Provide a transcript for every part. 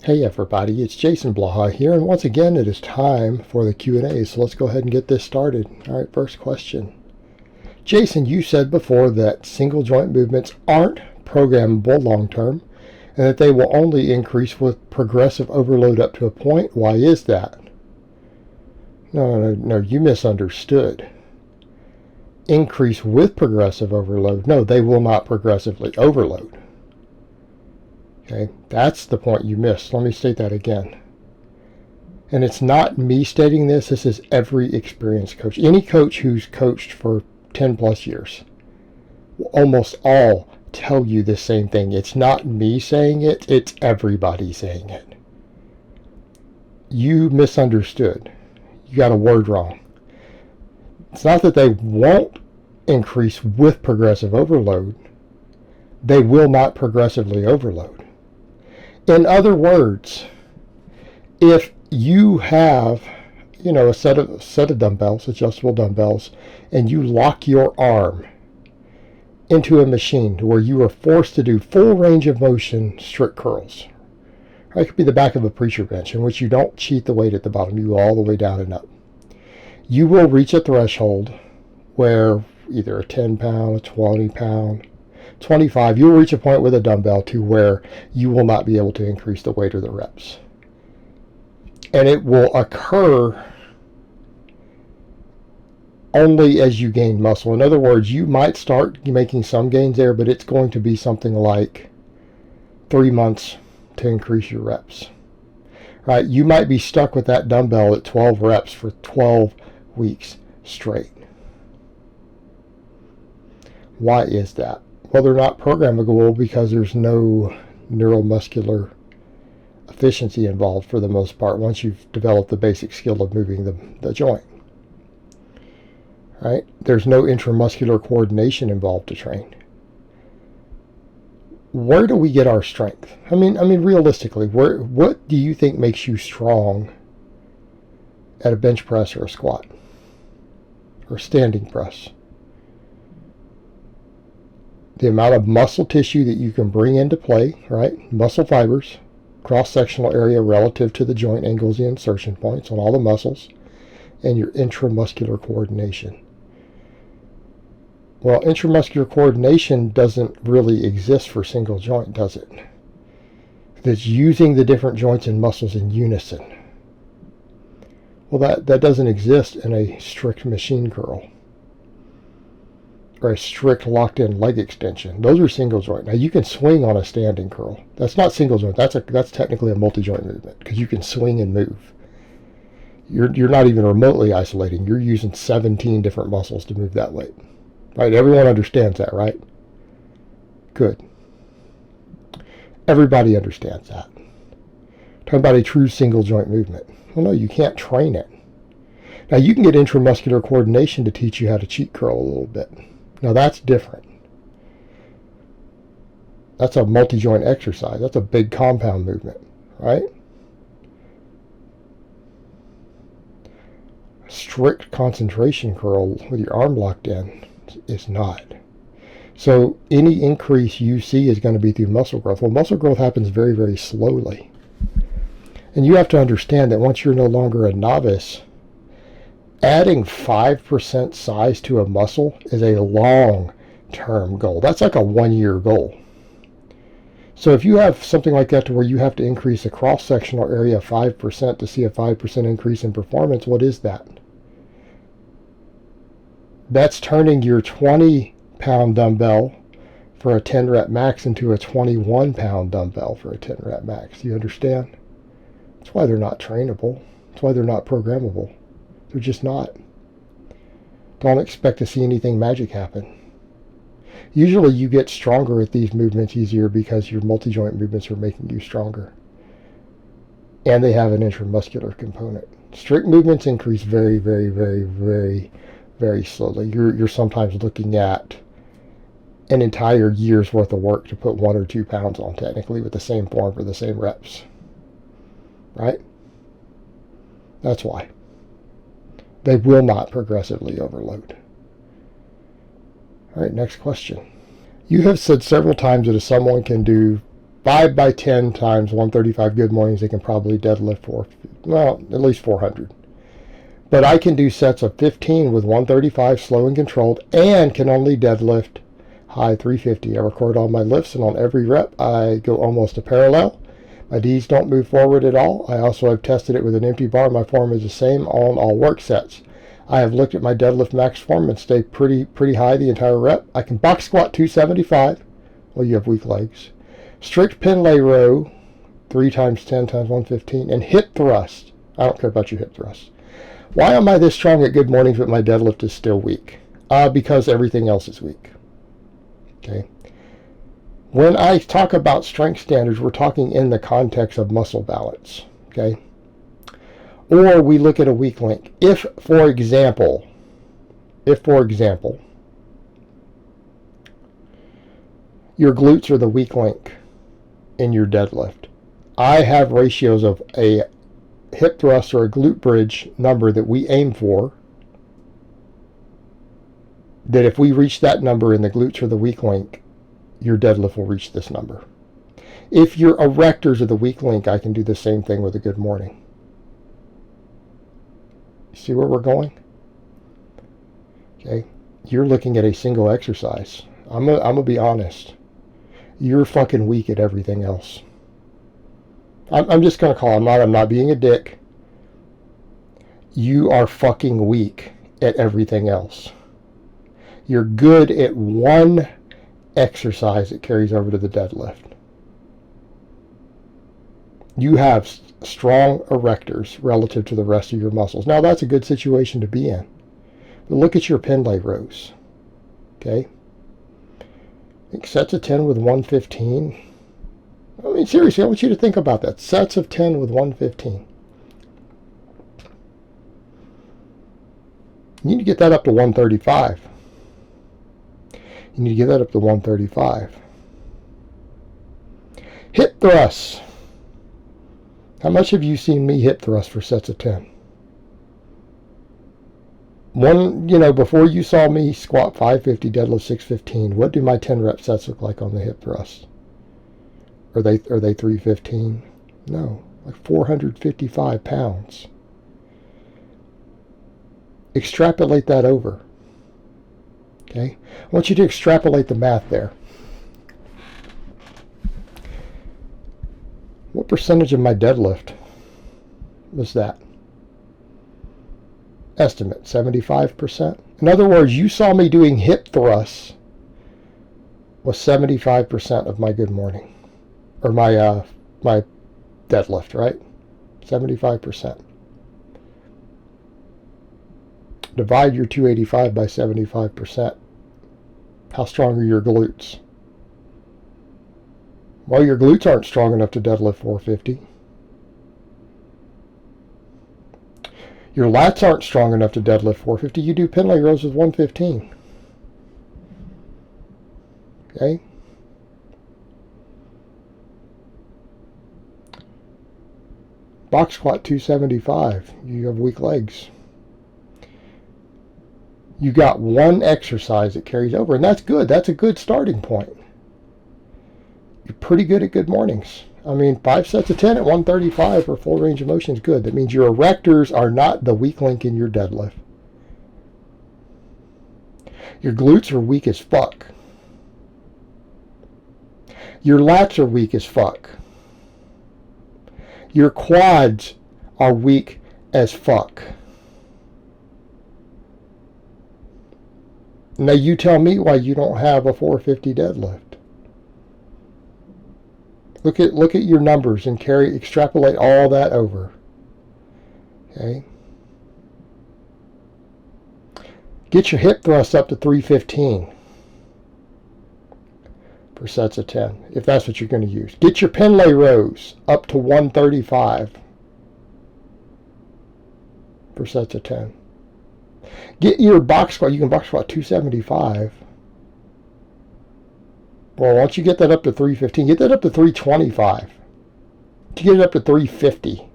Hey everybody, it's Jason Blaha here, and once again it is time for the Q&As, so let's go ahead and get this started. Alright, first question. Jason, you said before that single joint movements aren't programmable long term, and that they will only increase with progressive overload up to a point. Why is that? No, you misunderstood. Increase with progressive overload. No, they will not progressively overload. Okay, that's the point you missed. Let me state that again. And it's not me stating this. This is every experienced coach. Any coach who's coached for 10 plus years will almost all tell you the same thing. It's not me saying it. It's everybody saying it. You misunderstood. You got a word wrong. It's not that they won't increase with progressive overload. They will not progressively overload. In other words, if you have, a set of dumbbells, adjustable dumbbells, and you lock your arm into a machine where you are forced to do full range of motion strict curls. It could be the back of a preacher bench in which you don't cheat the weight at the bottom. You go all the way down and up. You will reach a threshold where either a 10 pound, a 20 pound, 25, you'll reach a point with a dumbbell to where you will not be able to increase the weight or the reps. And it will occur only as you gain muscle. In other words, you might start making some gains there, but it's going to be something like 3 months to increase your reps. Right? You might be stuck with that dumbbell at 12 reps for 12 weeks straight. Why is that? Well, they're not programmable because there's no neuromuscular efficiency involved for the most part once you've developed the basic skill of moving the joint. Right? There's no intramuscular coordination involved to train. Where do we get our strength? I mean, realistically, what do you think makes you strong at a bench press or a squat or standing press? The amount of muscle tissue that you can bring into play, right? Muscle fibers, cross-sectional area relative to the joint angles, the insertion points on all the muscles, and your intramuscular coordination. Well, intramuscular coordination doesn't really exist for single joint, does it? It's using the different joints and muscles in unison. Well, that doesn't exist in a strict machine curl or a strict locked-in leg extension. Those are single joint. Now, you can swing on a standing curl. That's not single joint. That's technically a multi-joint movement because you can swing and move. You're not even remotely isolating. You're using 17 different muscles to move that weight. Right? Everyone understands that, right? Good. Everybody understands that. Talking about a true single joint movement. Well, no, you can't train it. Now, you can get intramuscular coordination to teach you how to cheat curl a little bit. Now, that's different. That's a multi-joint exercise. That's a big compound movement, right? Strict concentration curl with your arm locked in is not. So any increase you see is going to be through muscle growth. Well, muscle growth happens very, very slowly. And you have to understand that once you're no longer a novice, adding 5% size to a muscle is a long-term goal. That's like a 1-year goal. So if you have something like that to where you have to increase the cross-sectional area 5% to see a 5% increase in performance, what is that? That's turning your 20-pound dumbbell for a 10 rep max into a 21-pound dumbbell for a 10 rep max. Do you understand? That's why they're not trainable. That's why they're not programmable. They're just not. Don't expect to see anything magic happen. Usually you get stronger at these movements easier because your multi-joint movements are making you stronger. And they have an intramuscular component. Strict movements increase very, very, very, very, very slowly. You're sometimes looking at an entire year's worth of work to put 1 or 2 pounds on, technically, with the same form for the same reps. Right? That's why. They will not progressively overload. All right, next question. You have said several times that if someone can do 5 by 10 times 135 good mornings, they can probably deadlift at least 400. But I can do sets of 15 with 135 slow and controlled, and can only deadlift high 350. I record all my lifts, and on every rep I go almost to parallel. My D's don't move forward at all. I also have tested it with an empty bar. My form is the same on all work sets. I have looked at my deadlift max form and stay pretty high the entire rep. I can box squat 275. Well, you have weak legs. Strict pendley row 3 times 10 times 115, and hip thrust. I don't care about your hip thrust. Why am I this strong at good mornings but my deadlift is still weak? Because everything else is weak. Okay. When I talk about strength standards, we're talking in the context of muscle balance. Okay. Or we look at a weak link. If, for example, your glutes are the weak link in your deadlift, I have ratios of a hip thrust or a glute bridge number that we aim for, that if we reach that number and the glutes are the weak link, your deadlift will reach this number. If your erectors are the weak link, I can do the same thing with a good morning. See where we're going? Okay, you're looking at a single exercise. I'm gonna be honest. You're fucking weak at everything else. I'm just gonna call. I'm not being a dick. You are fucking weak at everything else. You're good at one exercise that carries over to the deadlift. You have strong erectors relative to the rest of your muscles. Now that's a good situation to be in. But look at your pendley rows. Okay? I think sets of 10 with 115. I mean, seriously, I want you to think about that. Sets of 10 with 115. You need to get that up to 135. You need to get that up to 135. Hip thrusts. How much have you seen me hip thrust for sets of 10? Before you saw me squat 550, deadlift 615, what do my 10 rep sets look like on the hip thrust? Are they 315? No, like 455 pounds. Extrapolate that over. Okay? I want you to extrapolate the math there. What percentage of my deadlift was that? Estimate, 75%. In other words, you saw me doing hip thrusts was 75% of my good morning. Or my deadlift, right? 75%. Divide your 285 by 75%. How strong are your glutes? Well, your glutes aren't strong enough to deadlift 450. Your lats aren't strong enough to deadlift 450. You do pendley rows with 115. Okay? Box squat 275. You have weak legs. You got one exercise that carries over, and that's good. That's a good starting point. You're pretty good at good mornings. I mean, 5 sets of 10 at 135 for full range of motion is good. That means your erectors are not the weak link in your deadlift. Your glutes are weak as fuck. Your lats are weak as fuck. Your quads are weak as fuck. Now you tell me why you don't have a 450 deadlift. Look at your numbers and extrapolate all that over. Okay. Get your hip thrust up to 315 for sets of 10, if that's what you're going to use. Get your pendley rows up to 135 for sets of 10. Get your box squat. You can box squat 275. Well, once you get that up to 315, get that up to 325. To get it up to 350.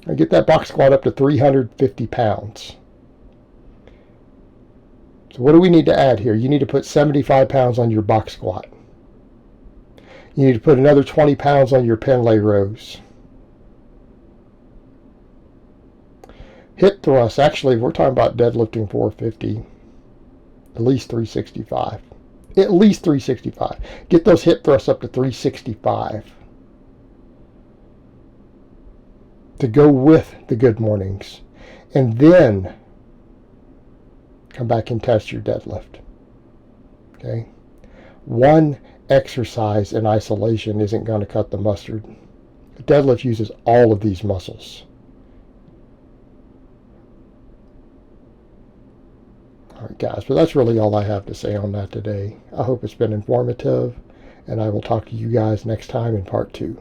And get that box squat up to 350 pounds. So what do we need to add here? You need to put 75 pounds on your box squat. You need to put another 20 pounds on your pendley rows. Hip thrust, actually, we're talking about deadlifting 450, at least 365. At least 365. Get those hip thrusts up to 365 to go with the good mornings. And then come back and test your deadlift. Okay? One exercise in isolation isn't going to cut the mustard. The deadlift uses all of these muscles. All right, guys, but that's really all I have to say on that today. I hope it's been informative, and I will talk to you guys next time in part 2.